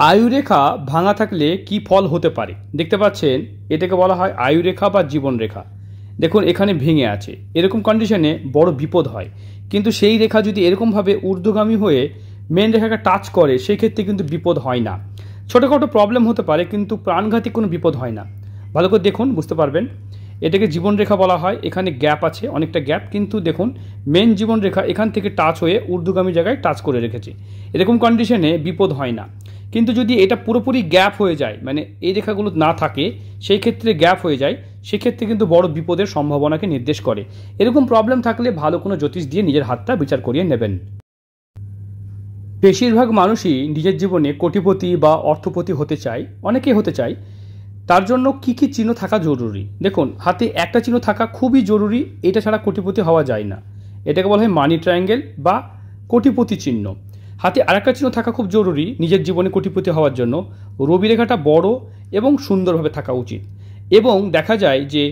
আয়ুরেখা ভাঙা থাকলে কি ফল হতে পারে দেখতে পাচ্ছেন, এটাকে বলা হয় আয়ুরেখা বা জীবনরেখা। দেখুন এখানে ভেঙে আছে, এরকম কন্ডিশনে বড় বিপদ হয়। কিন্তু সেই রেখা যদি এরকমভাবে ঊর্ধ্বগামী হয়ে মেন রেখাকে টাচ করে, সেই ক্ষেত্রে কিন্তু বিপদ হয় না। ছোটোখাটো প্রবলেম হতে পারে, কিন্তু প্রাণঘাতী কোনো বিপদ হয় না। ভালো করে দেখুন, বুঝতে পারবেন। এটাকে জীবনরেখা বলা হয়। এখানে গ্যাপ আছে, অনেকটা গ্যাপ, কিন্তু দেখুন মেন জীবনরেখা এখান থেকে টাচ হয়ে ঊর্ধ্বগামী জায়গায় টাচ করে রেখেছে। এরকম কন্ডিশনে বিপদ হয় না। কিন্তু যদি এটা পুরোপুরি গ্যাপ হয়ে যায়, মানে এই রেখাগুলো না থাকে, সেই ক্ষেত্রে গ্যাপ হয়ে যায়, সেক্ষেত্রে কিন্তু বড় বিপদের সম্ভাবনাকে নির্দেশ করে। এরকম প্রবলেম থাকলে ভালো কোনো জ্যোতিষ দিয়ে নিজের হাতটা বিচার করিয়ে নেবেন। বেশিরভাগ মানুষই নিজের জীবনে কোটিপতি বা অর্থপতি হতে চায়, অনেকেই হতে চায়। তার জন্য কি কি চিহ্ন থাকা জরুরি? দেখুন, হাতে একটা চিহ্ন থাকা খুবই জরুরি, এটা ছাড়া কোটিপতি হওয়া যায় না। এটাকে বলা হয় মানি ট্রায়াঙ্গেল বা কোটিপতি চিহ্ন। হাতে আরেকটা চিহ্ন থাকা খুব জরুরি নিজের জীবনে কোটিপতি হওয়ার জন্য। রবি রেখাটা বড় এবং সুন্দরভাবে থাকা উচিত। এবং দেখা যায় যে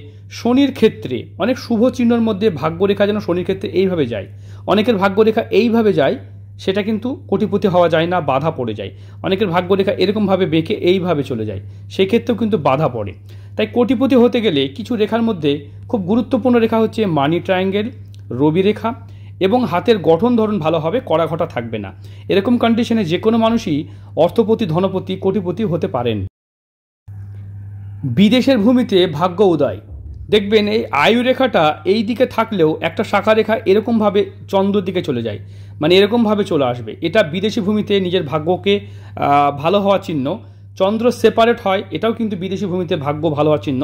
শনির ক্ষেত্রে অনেক শুভ চিহ্নের মধ্যে ভাগ্যরেখা যেন শনির ক্ষেত্রে এইভাবে যায়। অনেকের ভাগ্যরেখা এইভাবে যায়, সেটা কিন্তু কোটিপতি হওয়া যায় না, বাধা পড়ে যায়। অনেকের ভাগ্যরেখা এরকমভাবে বেঁকে এইভাবে চলে যায়, সেই ক্ষেত্রেও কিন্তু বাধা পড়ে। তাই কোটিপতি হতে গেলে কিছু রেখার মধ্যে খুব গুরুত্বপূর্ণ রেখা হচ্ছে মানি ট্রায়াঙ্গেল, রবি রেখা, এবং হাতের গঠন ধরন ভালো হবে, কড়াঘটা থাকবে না। এরকম কন্ডিশনে যে কোনো মানুষই অর্থপতি, ধনপতি, কোটিপতি হতে পারেন। বিদেশের ভূমিতে ভাগ্য উদয়। দেখবেন এই আয়ুরেখাটা এই দিকে থাকলেও একটা শাখা রেখা এরকমভাবে চন্দ্রের দিকে চলে যায়, মানে এরকমভাবে চলে আসবে। এটা বিদেশি ভূমিতে নিজের ভাগ্যকে ভালো হওয়ার চিহ্ন। চন্দ্র সেপারেট হয়, এটাও কিন্তু বিদেশি ভূমিতে ভাগ্য ভালো হওয়ার চিহ্ন।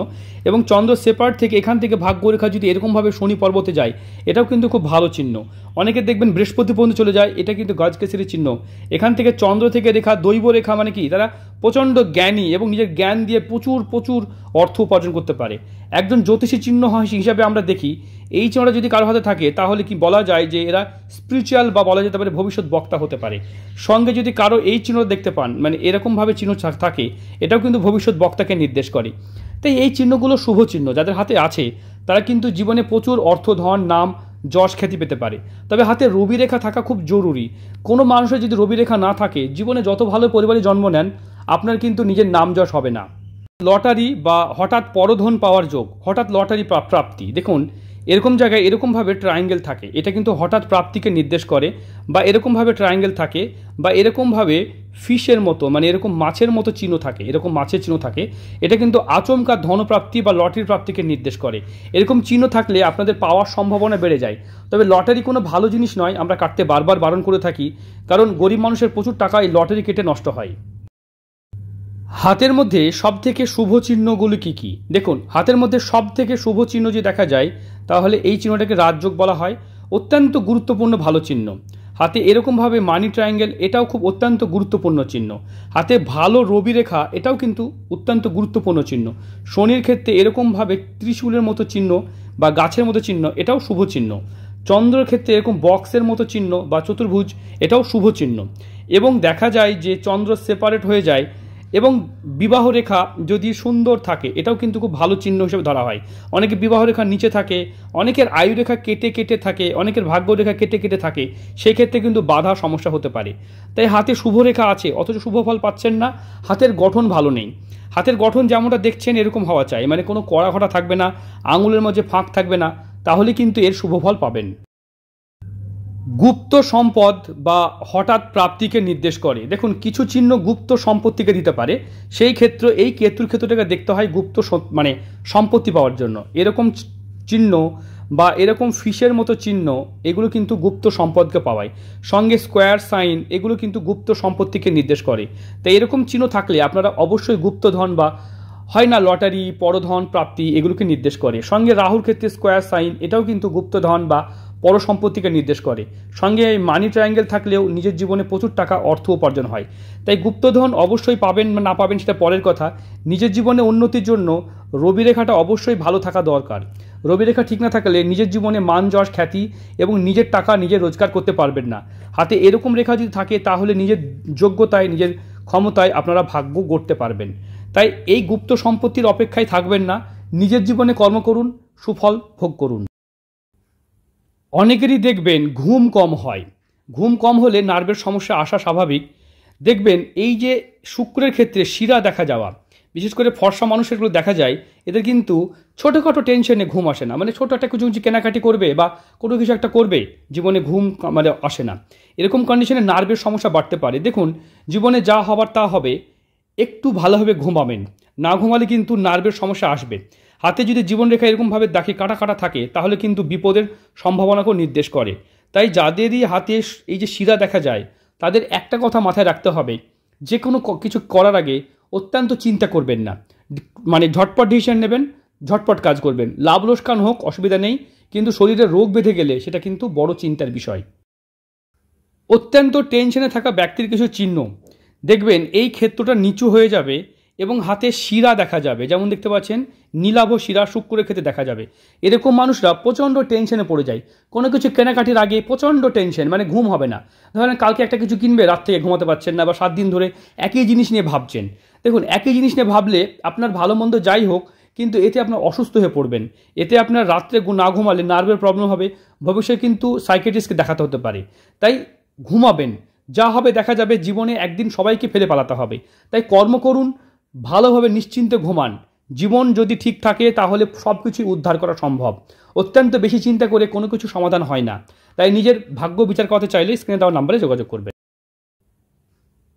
এবং চন্দ্র সেপারেট থেকে এখান থেকে ভাগ্যরেখা যদি এরকমভাবে শনি পর্বতে যায়, এটাও কিন্তু খুব ভালো চিহ্ন। অনেকে দেখবেন বৃহস্পতি পর্যন্ত চলে যায়, এটা কিন্তু গজকেসরি চিহ্ন। এখান থেকে চন্দ্র থেকে রেখা, দৈব রেখা, মানে কি তারা প্রচণ্ড জ্ঞানী এবং নিজের জ্ঞান দিয়ে প্রচুর প্রচুর অর্থ উপার্জন করতে পারে। একজন জ্যোতিষী চিহ্ন হিসাবে আমরা দেখি, এই চিহ্নটা যদি কারো হাতে থাকে তাহলে কি বলা যায় যে এরা স্পিরিচুয়াল বা বলা যেতে পারে ভবিষ্যৎ বক্তা হতে পারে। সঙ্গে যদি কারো এই চিহ্ন দেখতে পান, মানে এরকমভাবে চিহ্ন থাকে, এটাও কিন্তু ভবিষ্যৎ বক্তাকে নির্দেশ করে। তাই এই চিহ্নগুলো শুভ চিহ্ন, যাদের হাতে আছে তারা কিন্তু জীবনে প্রচুর অর্থ, ধন, নাম, যশ, খ্যাতি পেতে পারে। তবে হাতে রবি রেখা থাকা খুব জরুরি। কোনো মানুষের যদি রবি রেখা না থাকে, জীবনে যত ভালো পরিবারে জন্ম নেন, আপনার কিন্তু নিজের নাম যশ হবে না। লটারি বা হঠাৎ পরধন পাওয়ার যোগ, হঠাৎ লটারি প্রাপ্তি। দেখুন এরকম জায়গায় এরকমভাবে ট্রায়াঙ্গেল থাকে, এটা কিন্তু হঠাৎ প্রাপ্তিকে নির্দেশ করে। বা এরকমভাবে ট্রায়াঙ্গেল থাকে, বা এরকমভাবে ফিশের মতো, মানে এরকম মাছের মতো চিহ্ন থাকে, এরকম মাছের চিহ্ন থাকে, এটা কিন্তু আচমকা ধনপ্রাপ্তি বা লটারির প্রাপ্তিকে নির্দেশ করে। এরকম চিহ্ন থাকলে আপনাদের পাওয়ার সম্ভাবনা বেড়ে যায়। তবে লটারি কোনো ভালো জিনিস নয়, আমরা কাটতে বারবার বারণ করে থাকি, কারণ গরিব মানুষের প্রচুর টাকা এই লটারি কেটে নষ্ট হয়। হাতের মধ্যে সবথেকে শুভ চিহ্নগুলি কি কি? দেখুন, হাতের মধ্যে সবথেকে শুভ চিহ্ন যদি দেখা যায়, তাহলে এই চিহ্নটাকে রাজযোগ বলা হয়। অত্যন্ত গুরুত্বপূর্ণ ভালো চিহ্ন। হাতে এরকমভাবে মানি ট্রায়াঙ্গেল, এটাও খুব অত্যন্ত গুরুত্বপূর্ণ চিহ্ন। হাতে ভালো রবি রেখা, এটাও কিন্তু অত্যন্ত গুরুত্বপূর্ণ চিহ্ন। শনির ক্ষেত্রে এরকমভাবে ত্রিশূলের মতো চিহ্ন বা গাছের মতো চিহ্ন, এটাও শুভ চিহ্ন। চন্দ্রের ক্ষেত্রে এরকম বক্সের মতো চিহ্ন বা চতুর্ভুজ, এটাও শুভ চিহ্ন। এবং দেখা যায় যে চন্দ্র সেপারেট হয়ে যায় এবং বিবাহ রেখা যদি সুন্দর থাকে, এটাও কিন্তু খুব ভালো চিহ্ন হিসেবে ধরা হয়। অনেকে বিবাহ রেখার নিচে থাকে, অনেকের আয়ু রেখা কেটে কেটে থাকে, অনেকের ভাগ্য রেখা কেটে কেটে থাকে, সেই ক্ষেত্রে কিন্তু বাধা সমস্যা হতে পারে। তাই হাতে শুভ রেখা আছে অথচ শুভ ফল পাচ্ছেন না, হাতের গঠন ভালো নেই। হাতের গঠন যেমনটা দেখছেন এরকম হওয়া চাই, মানে কোনো কড়াঘটা থাকবে না, আঙুলের মধ্যে ফাঁক থাকবে না, তাহলে কিন্তু এর শুভ ফল পাবেন। গুপ্ত সম্পদ বা হঠাৎ প্রাপ্তিকে নির্দেশ করে। দেখুন কিছু চিহ্ন গুপ্ত সম্পত্তিকে দিতে পারে, সেই ক্ষেত্রে এই কেতুর ক্ষেত্রটাকে দেখতে হয় গুপ্ত মানে সম্পত্তি পাওয়ার জন্য। এরকম চিহ্ন বা এরকম ফিশের মতো চিহ্ন, এগুলো কিন্তু গুপ্ত সম্পদকে পাওয়ায়। সঙ্গে স্কোয়ার সাইন, এগুলো কিন্তু গুপ্ত সম্পত্তিকে নির্দেশ করে। তাই এরকম চিহ্ন থাকলে আপনারা অবশ্যই গুপ্তধন বা হয় না লটারি, পরধন প্রাপ্তি, এগুলোকে নির্দেশ করে। সঙ্গে রাহুর ক্ষেত্রে স্কোয়ার সাইন, এটাও কিন্তু গুপ্তধন বা পর সম্পত্তিকে নির্দেশ করে। সঙ্গে মানি ট্রায়াঙ্গেল থাকলেও নিজের জীবনে প্রচুর টাকা অর্থ উপার্জন হয়। তাই গুপ্তধন অবশ্যই পাবেন বা না পাবেন সেটা পরের কথা। নিজের জীবনে উন্নতির জন্য রবি রেখাটা অবশ্যই ভালো থাকা দরকার। রবি রেখা ঠিক না থাকলে নিজের জীবনে মান, যশ, খ্যাতি এবং নিজের টাকা নিজে রোজগার করতে পারবেন না। হাতে এরকম রেখা যদি থাকে তাহলে নিজের যোগ্যতায়, নিজের ক্ষমতায় আপনারা ভাগ্য গড়তে পারবেন। তাই এই গুপ্ত সম্পত্তির অপেক্ষায় থাকবেন না, নিজের জীবনে কর্ম করুন, সুফল ভোগ করুন। অনেকেরই দেখবেন ঘুম কম হয়। ঘুম কম হলে নার্ভের সমস্যা আসা স্বাভাবিক। দেখবেন এই যে শুক্রের ক্ষেত্রে শিরা দেখা যাওয়া, বিশেষ করে ফর্সা মানুষেরগুলো দেখা যায়, এদের কিন্তু ছোটোখাটো টেনশনে ঘুম আসে না। মানে ছোটো একটা কিছু কেনাকাটি করবে বা কোনো কিছু একটা করবে, জীবনে ঘুম মানে আসে না। এরকম কন্ডিশনে নার্ভের সমস্যা বাড়তে পারে। দেখুন, জীবনে যা হবার তা হবে, একটু ভালোভাবে ঘুমাবেন। না ঘুমালে কিন্তু নার্ভের সমস্যা আসবে। হাতে যদি জীবনরেখা এরকমভাবে দেখে কাটা কাটা থাকে, তাহলে কিন্তু বিপদের সম্ভাবনাকেও নির্দেশ করে। তাই যাদেরই হাতে এই যে শিরা দেখা যায়, তাদের একটা কথা মাথায় রাখতে হবে, যে কোনো কিছু করার আগে অত্যন্ত চিন্তা করবেন না। মানে ঝটপট ডিসিশন নেবেন, ঝটপট কাজ করবেন। লাভ লোকসান হোক অসুবিধা নেই, কিন্তু শরীরে রোগ বেঁধে গেলে সেটা কিন্তু বড় চিন্তার বিষয়। অত্যন্ত টেনশনে থাকা ব্যক্তির কিছু চিহ্ন দেখবেন, এই ক্ষেত্রটা নিচু হয়ে যাবে এবং হাতে শিরা দেখা যাবে। যেমন দেখতে পাচ্ছেন, নীলাভ শিরা শুক্রের ক্ষেত্রে দেখা যাবে। এরকম মানুষরা প্রচণ্ড টেনশনে পড়ে যায়। কোনো কিছু কেনাকাটির আগে প্রচণ্ড টেনশন, মানে ঘুম হবে না। ধরেন কালকে একটা কিছু কিনবে, রাত থেকে ঘুমাতে পারছেন না, বা 7 দিন ধরে একই জিনিস নিয়ে ভাবছেন। দেখুন, একই জিনিস নিয়ে ভাবলে আপনার ভালো মন্দ যাই হোক, কিন্তু এতে আপনার অসুস্থ হয়ে পড়বেন। এতে আপনার রাত্রে না ঘুমালে নার্ভের প্রবলেম হবে, ভবিষ্যতে কিন্তু সাইকিয়াট্রিস্টকে দেখাতে হতে পারে। তাই ঘুমাবেন, যা হবে দেখা যাবে। জীবনে একদিন সবাইকে ফেলে পালাতে হবে। তাই কর্ম করুন, ভালোভাবে নিশ্চিন্তে ঘুমান। জীবন যদি ঠিক থাকে তাহলে সব কিছুই উদ্ধার করা সম্ভব। অত্যন্ত বেশি চিন্তা করে কোনো কিছু সমাধান হয় না। তাই নিজের ভাগ্য বিচার করতে চাইলে স্ক্রিনে দেওয়া নাম্বারে যোগাযোগ করবে।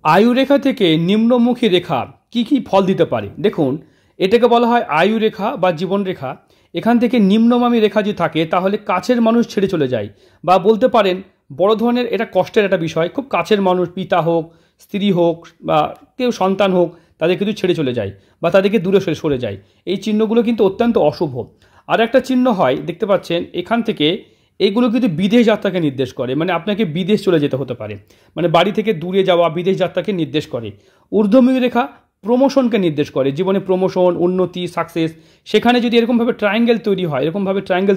আয়ুরেখা থেকে নিম্নমুখী রেখা কি কি ফল দিতে পারে? দেখুন, এটাকে বলা হয় আয়ুরেখা বা জীবনরেখা। এখান থেকে নিম্নগামী রেখা যদি থাকে, তাহলে কাছের মানুষ ছেড়ে চলে যায়, বা বলতে পারেন বড় ধরনের এটা কষ্টের একটা বিষয়। খুব কাছের মানুষ, পিতা হোক, স্ত্রী হোক, বা কেউ সন্তান হোক, তাদের কিন্তু ছেড়ে চলে যায় বা তাদেরকে দূরে সরে যায়। এই চিহ্নগুলো কিন্তু অত্যন্ত অশুভ। আর একটা চিহ্ন হয়, দেখতে পাচ্ছেন এখান থেকে, এইগুলো কিন্তু বিদেশ যাত্রাকে নির্দেশ করে। মানে আপনাকে বিদেশ চলে যেতে হতে পারে, মানে বাড়ি থেকে দূরে যাওয়া, বিদেশ যাত্রাকে নির্দেশ করে। ঊর্ধ্বমুখী রেখা প্রমোশনকে নির্দেশ করে, জীবনে প্রমোশন, উন্নতি, সাকসেস। সেখানে যদি এরকমভাবে ট্রায়াঙ্গেল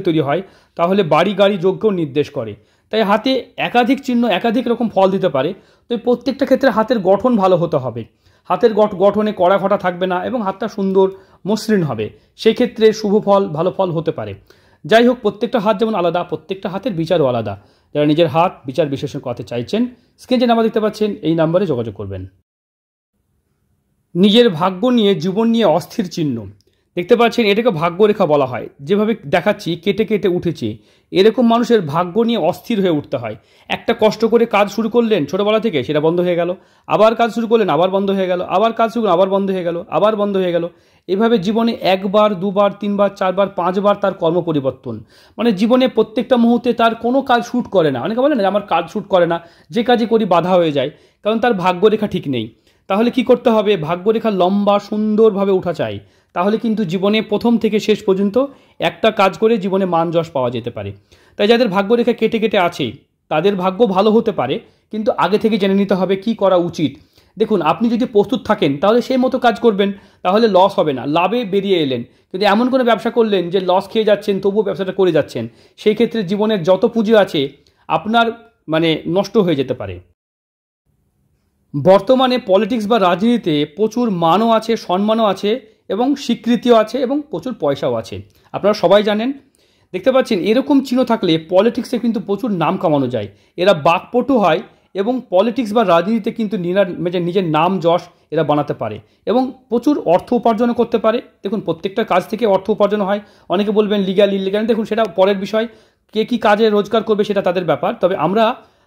তৈরি হয়, তাহলে বাড়ি গাড়ি যোগ্যও নির্দেশ করে। তাই হাতে একাধিক চিহ্ন একাধিক রকম ফল দিতে পারে। তো প্রত্যেকটা ক্ষেত্রে হাতের গঠন ভালো হতে হবে। হাতের গঠনে কড়া ঘটা থাকবে না এবং হাতটা সুন্দর মসৃণ হবে। সেই ক্ষেত্রে শুভ ফল, ভালো ফল হতে পারে। যাই হোক, প্রত্যেকটা হাত যেমন আলাদা, প্রত্যেকটা হাতের বিচারও আলাদা। যারা নিজের হাত বিচার বিশ্লেষণ করতে চাইছেন, স্ক্রিনে যে নাম্বার দেখতে পাচ্ছেন, এই নাম্বারে যোগাযোগ করবেন। নিজের ভাগ্য নিয়ে, জীবন নিয়ে অস্থির চিহ্ন দেখতে পাচ্ছেন, এটাকে ভাগ্যরেখা বলা হয়। যেভাবে দেখাচ্ছি কেটে কেটে উঠেছে, এরকম মানুষের ভাগ্য নিয়ে অস্থির হয়ে উঠতে হয়। একটা কষ্ট করে কাজ শুরু করলেন ছোটোবেলা থেকে, সেটা বন্ধ হয়ে গেল। আবার কাজ শুরু করলেন, আবার বন্ধ হয়ে গেল। আবার কাজ শুরু করলেন, আবার বন্ধ হয়ে গেল, আবার বন্ধ হয়ে গেল। এভাবে জীবনে 1 বার 2 বার 3 বার 4 বার 5 বার তার কর্ম পরিবর্তন। মানে জীবনে প্রত্যেকটা মুহূর্তে তার কোনো কাজ শ্যুট করে না। অনেকে বলে না, আমার কাজ শ্যুট করে না, যে কাজই করি বাধা হয়ে যায়, কারণ তার ভাগ্যরেখা ঠিক নেই। তাহলে কি করতে হবে? ভাগ্যরেখা লম্বা সুন্দরভাবে উঠা চাই। তাহলে কিন্তু জীবনে প্রথম থেকে শেষ পর্যন্ত একটা কাজ করে জীবনে মান যশ পাওয়া যেতে পারে। তাই যাদের ভাগ্যরেখা কেটে কেটে আছে, তাদের ভাগ্য ভালো হতে পারে, কিন্তু আগে থেকে জেনে নিতে হবে কি করা উচিত। দেখুন, আপনি যদি প্রস্তুত থাকেন তাহলে সেই মতো কাজ করবেন, তাহলে লস হবে না, লাভে বেরিয়ে এলেন। কিন্তু এমন কোনো ব্যবসা করলেন যে লস খেয়ে যাচ্ছেন, তবুও ব্যবসাটা করে যাচ্ছেন, সেই ক্ষেত্রে জীবনের যত পুঁজি আছে আপনার মানে নষ্ট হয়ে যেতে পারে। বর্তমানে পলিটিক্স বা রাজনীতিতে প্রচুর মানও আছে, সম্মানও আছে এবং স্বীকৃতিও আছে এবং প্রচুর পয়সাও আছে। আপনারা সবাই জানেন। দেখতে পাচ্ছেন, এরকম চিহ্ন থাকলে পলিটিক্সে কিন্তু প্রচুর নাম কামানো যায়। এরা বাকপটু হয় এবং পলিটিক্স বা রাজনীতিতে কিন্তু নিজের নাম যশ এরা বানাতে পারে এবং প্রচুর অর্থ উপার্জন করতে পারে। দেখুন, প্রত্যেকটা কাজ থেকে অর্থ উপার্জন হয়। অনেকে বলবেন লিগ্যাল ইলিগ্যাল, দেখুন সেটা পরের বিষয়। কে কী কাজে রোজগার করবে সেটা তাদের ব্যাপার। তবে আমরা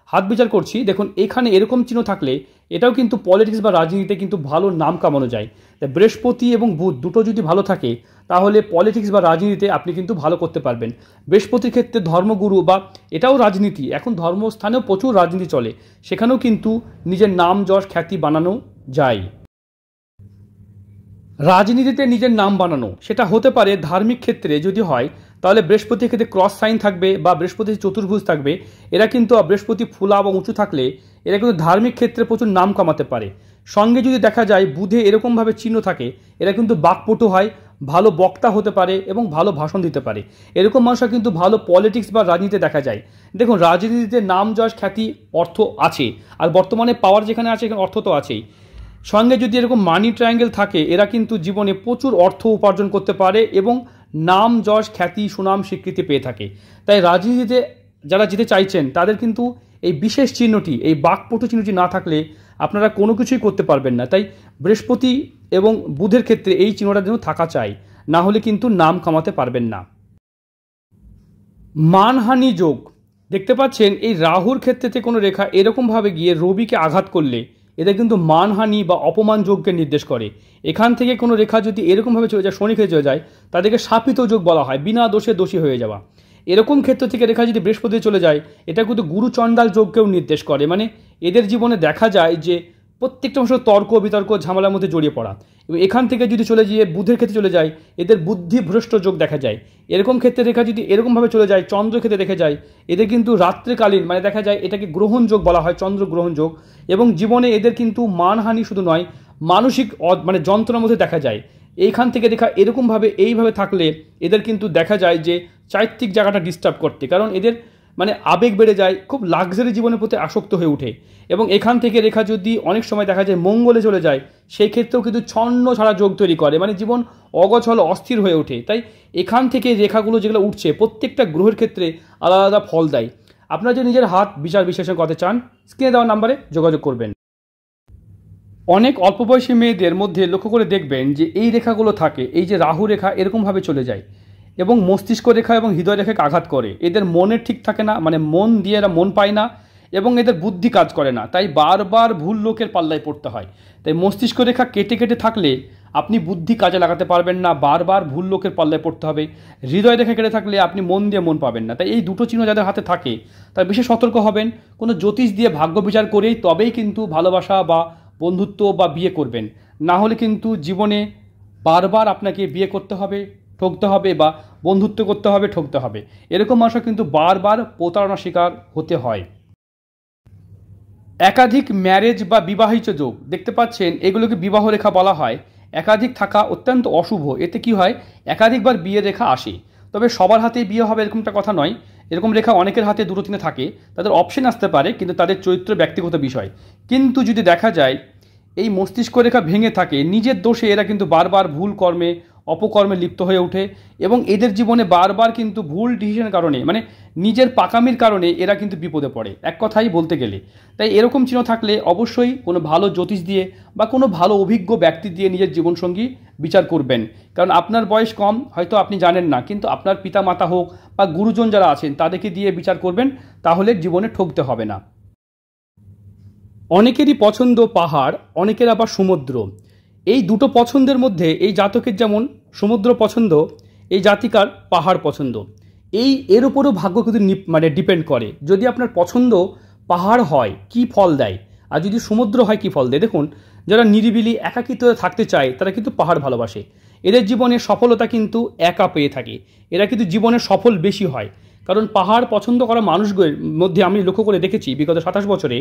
হাত বিচার করছি। দেখুন, এখানে এরকম চিহ্ন থাকলে এটাও কিন্তু পলিটিক্স বা রাজনীতিতে কিন্তু ভালো নাম কামানো যায়। তাই বৃহস্পতি এবং বুধ দুটো যদি ভালো থাকে, তাহলে পলিটিক্স বা রাজনীতিতে আপনি কিন্তু ভালো করতে পারবেন। বৃহস্পতির ক্ষেত্রে ধর্মগুরু, বা এটাও রাজনীতি, এখন ধর্মস্থানেও প্রচুর রাজনীতি চলে, সেখানেও কিন্তু নিজের নাম যশ খ্যাতি বানানো যায়। রাজনীতিতে নিজের নাম বানানো সেটা হতে পারে ধার্মিক ক্ষেত্রে যদি হয়, তাহলে বৃহস্পতির ক্ষেত্রে ক্রস সাইন থাকবে বা বৃহস্পতির চতুর্ভুজ থাকবে। এরা কিন্তু বৃহস্পতি ফুলা বা উঁচু থাকলে এরা কিন্তু ধার্মিক ক্ষেত্রে প্রচুর নাম কামাতে পারে। সঙ্গে যদি দেখা যায় বুধে এরকমভাবে চিহ্ন থাকে, এরা কিন্তু বাকপটু হয়, ভালো বক্তা হতে পারে এবং ভালো ভাষণ দিতে পারে। এরকম মানুষরা কিন্তু ভালো পলিটিক্স বা রাজনীতিতে দেখা যায়। দেখুন, রাজনীতিতে নাম যশ খ্যাতি অর্থ আছে, আর বর্তমানে পাওয়ার যেখানে আছে এখানে অর্থ তো আছেই। সঙ্গে যদি এরকম মানি ট্রায়াঙ্গেল থাকে, এরা কিন্তু জীবনে প্রচুর অর্থ উপার্জন করতে পারে এবং নাম যশ খ্যাতি সুনাম স্বীকৃতি পেয়ে থাকে। তাই রাজনীতিতে যারা যেতে চাইছেন তাদের কিন্তু এই বিশেষ চিহ্নটি, এই বাকপটু চিহ্নটি না থাকলে আপনারা কোনো কিছুই করতে পারবেন না। তাই বৃহস্পতি এবং বুধের ক্ষেত্রে এই চিহ্নটা যেন থাকা চাই, না হলে কিন্তু নাম কামাতে পারবেন না। মানহানি যোগ দেখতে পাচ্ছেন, এই রাহুর ক্ষেত্রে কোনো রেখা এরকমভাবে গিয়ে রবিকে আঘাত করলে এদের কিন্তু মানহানি বা অপমান যোগকে নির্দেশ করে। এখান থেকে কোনো রেখা যদি এরকমভাবে চলে যায়, শনি ক্ষেত্রে চলে যায়, তাদেরকে শাপিত যোগ বলা হয়, বিনা দোষে দোষী হয়ে যাওয়া। এরকম ক্ষেত্র থেকে রেখা যদি বৃহস্পতি চলে যায়, এটা কিন্তু গুরুচণ্ডাল যোগকেও নির্দেশ করে। মানে এদের জীবনে দেখা যায় যে প্রত্যেকটা অংশ তর্ক বিতর্ক ঝামেলার মধ্যে জড়িয়ে পড়া। এবং এখান থেকে যদি চলে গিয়ে বুধের ক্ষেত্রে চলে যায়, এদের বুদ্ধি ভ্রষ্ট যোগ দেখা যায়। এরকম ক্ষেত্রে রেখা যদি এরকমভাবে চলে যায়, চন্দ্র ক্ষেত্রে দেখা যায়, এদের কিন্তু রাত্রিকালীন মানে দেখা যায় এটাকে গ্রহণ যোগ বলা হয়, চন্দ্র গ্রহণ যোগ। এবং জীবনে এদের কিন্তু মানহানি শুধু নয়, মানসিক মানে যন্ত্রণার মধ্যে দেখা যায়। এইখান থেকে রেখা এরকমভাবে এইভাবে থাকলে এদের কিন্তু দেখা যায় যে চারিত্রিক জায়গাটা ডিস্টার্ব করতে, কারণ এদের মানে আবেগ বেড়ে যায়, খুব লাক্সারি জীবনের প্রতি আসক্ত হয়ে ওঠে। এবং এখান থেকে রেখা যদি অনেক সময় দেখা যায় মঙ্গলে চলে যায়, সেই ক্ষেত্রেও কিন্তু ছন্ন ছাড়া যোগ তৈরি করে, মানে জীবন অগোছল অস্থির হয়ে ওঠে। তাই এখান থেকে রেখাগুলো যেগুলো উঠছে প্রত্যেকটা গ্রহের ক্ষেত্রে আলাদা আলাদা ফল দেয়। আপনারা যদি নিজের হাত বিচার বিশ্লেষণ করতে চান, স্ক্রিনে দেওয়া নাম্বারে যোগাযোগ করবেন। অনেক অল্প বয়সী মেয়েদের মধ্যে লক্ষ্য করে দেখবেন যে এই রেখাগুলো থাকে, এই যে রাহু রেখা এরকমভাবে চলে যায় এবং মস্তিষ্ক রেখা এবং হৃদয় রেখাকে আঘাত করে। এদের মনে ঠিক থাকে না, মানে মন দিয়ে এরা মন পায় না এবং এদের বুদ্ধি কাজ করে না, তাই বারবার ভুল লোকের পাল্লায় পড়তে হয়। তাই মস্তিষ্ক রেখা কেটে কেটে থাকলে আপনি বুদ্ধি কাজে লাগাতে পারবেন না, বারবার ভুল লোকের পাল্লায় পড়তে হবে। হৃদয় রেখা কেটে থাকলে আপনি মন দিয়ে মন পাবেন না। তাই এই দুটো চিহ্ন যাদের হাতে থাকে তার বিশেষ সতর্ক হবেন। কোনো জ্যোতিষ দিয়ে ভাগ্য বিচার করেই তবেই কিন্তু ভালোবাসা বা বন্ধুত্ব বা বিয়ে করবেন, না হলে কিন্তু জীবনে বারবার আপনাকে বিয়ে করতে হবে, ঠকতে হবে, বা বন্ধুত্ব করতে হবে, ঠকতে হবে। এরকম মানুষও কিন্তু বারবার প্রতারণার শিকার হতে হয়। একাধিক ম্যারেজ বা বিবাহিত যোগ দেখতে পাচ্ছেন, এগুলোকে বিবাহ রেখা বলা হয়। একাধিক থাকা অত্যন্ত অশুভ। এতে কি হয়, একাধিকবার বিয়ের রেখা আসে। তবে সবার হাতেই বিয়ে হবে এরকমটা কথা নয়। এরকম রেখা অনেকের হাতে দুটো তিনে থাকে, তাদের অপশন আসতে পারে, কিন্তু তাদের চরিত্র ব্যক্তিগত বিষয়। কিন্তু যদি দেখা যায় এই মস্তিষ্ক রেখা ভেঙে থাকে, নিজের দোষে এরা কিন্তু বারবার ভুল কর্মে অপকর্মে লিপ্ত হয়ে ওঠে এবং এদের জীবনে বারবার কিন্তু ভুল ডিসিশনের কারণে, মানে নিজের পাকামির কারণে এরা কিন্তু বিপদে পড়ে, এক কথাই বলতে গেলে। তাই এরকম চিহ্ন থাকলে অবশ্যই কোনো ভালো জ্যোতিষ দিয়ে বা কোনো ভালো অভিজ্ঞ ব্যক্তি দিয়ে নিজের জীবনসঙ্গী বিচার করবেন। কারণ আপনার বয়স কম, হয়তো আপনি জানেন না, কিন্তু আপনার পিতা মাতা হোক বা গুরুজন যারা আছেন তাদেরকে দিয়ে বিচার করবেন, তাহলে জীবনে ঠকতে হবে না। অনেকেরই পছন্দ পাহাড়, অনেকের আবার সমুদ্র। এই দুটো পছন্দের মধ্যে এই জাতকের যেমন সমুদ্র পছন্দ, এই জাতিকার পাহাড় পছন্দ। এর উপরও ভাগ্য কিন্তু মানে ডিপেন্ড করে। যদি আপনার পছন্দ পাহাড় হয় কি ফল দেয়, আর যদি সমুদ্র হয় কি ফল দেয়। দেখুন, যারা নিরিবিলি একাকিত্বে থাকতে চায় তারা কিন্তু পাহাড় ভালোবাসে। এদের জীবনে সফলতা কিন্তু একা পেয়ে থাকে, এরা কিন্তু জীবনে সফল বেশি হয়। কারণ পাহাড় পছন্দ করা মানুষগুলোর মধ্যে আমি লক্ষ্য করে দেখেছি বিগত 27 বছরে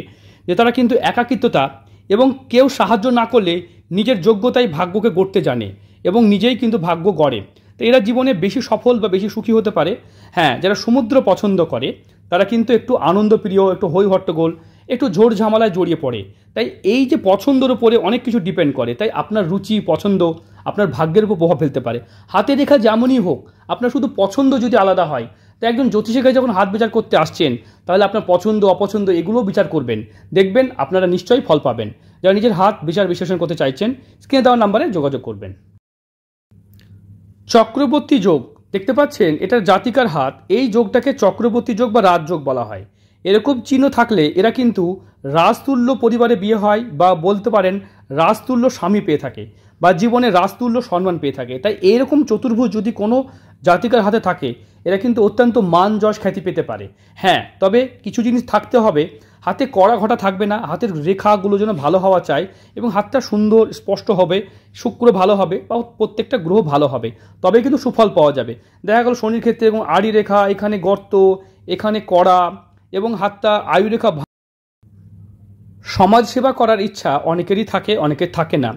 যে তারা কিন্তু একাকিত্বতা এবং কেউ সাহায্য না করলে নিজের যোগ্যতায় ভাগ্যকে গড়তে জানে এবং নিজেই কিন্তু ভাগ্য গড়ে। তো এরা জীবনে বেশি সফল বা বেশি সুখী হতে পারে। হ্যাঁ, যারা সমুদ্র পছন্দ করে তারা কিন্তু একটু আনন্দপ্রিয়, একটু হই হট্টগোল, একটু ঝোড় ঝামেলায় জড়িয়ে পড়ে। তাই এই যে পছন্দের উপরে অনেক কিছু ডিপেন্ড করে। তাই আপনার রুচি পছন্দ আপনার ভাগ্যের উপর প্রভাব ফেলতে পারে। হাতে রেখা যেমনই হোক, আপনার শুধু পছন্দ যদি আলাদা হয়, তো একজন জ্যোতিষের কাছে যখন হাত বিচার করতে আসছেন, তাহলে আপনার পছন্দ অপছন্দ এগুলোও বিচার করবেন, দেখবেন আপনারা নিশ্চয়ই ফল পাবেন। যারা নিজের হাত বিচার বিশ্লেষণ করতে চাইছেন, স্ক্রিনে দেওয়া নাম্বারে যোগাযোগ করবেন। চক্রবর্তী যোগ দেখতে পাচ্ছেন, এটার জাতিকার হাত। এই যোগটাকে চক্রবর্তী যোগ বা রাজযোগ বলা হয়। এরকম চিহ্ন থাকলে এরা কিন্তু রাজতুল্য পরিবারে বিয়ে হয়, বা বলতে পারেন রাজতুল্য স্বামী পেয়ে থাকে, বা জীবনে রাজতুল্য সম্মান পেয়ে থাকে। তাই এইরকম চতুর্ভুজ যদি কোনো জাতিকার হাতে থাকে, এরা কিন্তু অত্যন্ত মান যশ খ্যাতি পেতে পারে। হ্যাঁ, তবে কিছু জিনিস থাকতে হবে, হাতে কড়া ঘটা থাকবে না, হাতের রেখাগুলো যেন ভালো হওয়া চাই এবং হাতটা সুন্দর স্পষ্ট হবে, শুক্র ভালো হবে বা প্রত্যেকটা গ্রহ ভালো হবে, তবে কিন্তু সুফল পাওয়া যাবে। দেখা গেল শনির ক্ষেত্রে এবং আড়ি রেখা, এখানে গর্ত, এখানে কড়া এবং হাতটা আয়ু রেখা। সমাজ সেবা করার ইচ্ছা অনেকেরই থাকে, অনেকের থাকে না।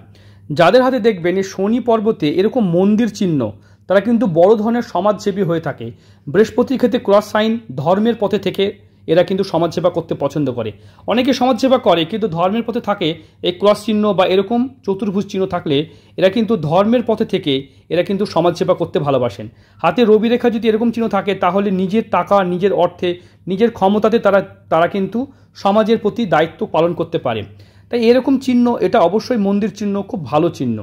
যাদের হাতে দেখবেন এই শনি পর্বতে এরকম মন্দির চিহ্ন, তারা কিন্তু বড় ধরনের সমাজসেবী হয়ে থাকে। বৃহস্পতির ক্ষেত্রে ক্রস সাইন, ধর্মের পথে থেকে এরা কিন্তু সমাজসেবা করতে পছন্দ করে। অনেকে সমাজসেবা করে কিন্তু ধর্মের পথে থাকে, এই ক্রস চিহ্ন বা এরকম চতুর্ভুজ চিহ্ন থাকলে এরা কিন্তু ধর্মের পথে থেকে এরা কিন্তু সমাজসেবা করতে ভালোবাসেন। হাতে রবি রেখা যদি এরকম চিহ্ন থাকে, তাহলে নিজের টাকা, নিজের অর্থে, নিজের ক্ষমতাতে তারা কিন্তু সমাজের প্রতি দায়িত্ব পালন করতে পারে। তাই এরকম চিহ্ন, এটা অবশ্যই মন্দির চিহ্ন, খুব ভালো চিহ্ন।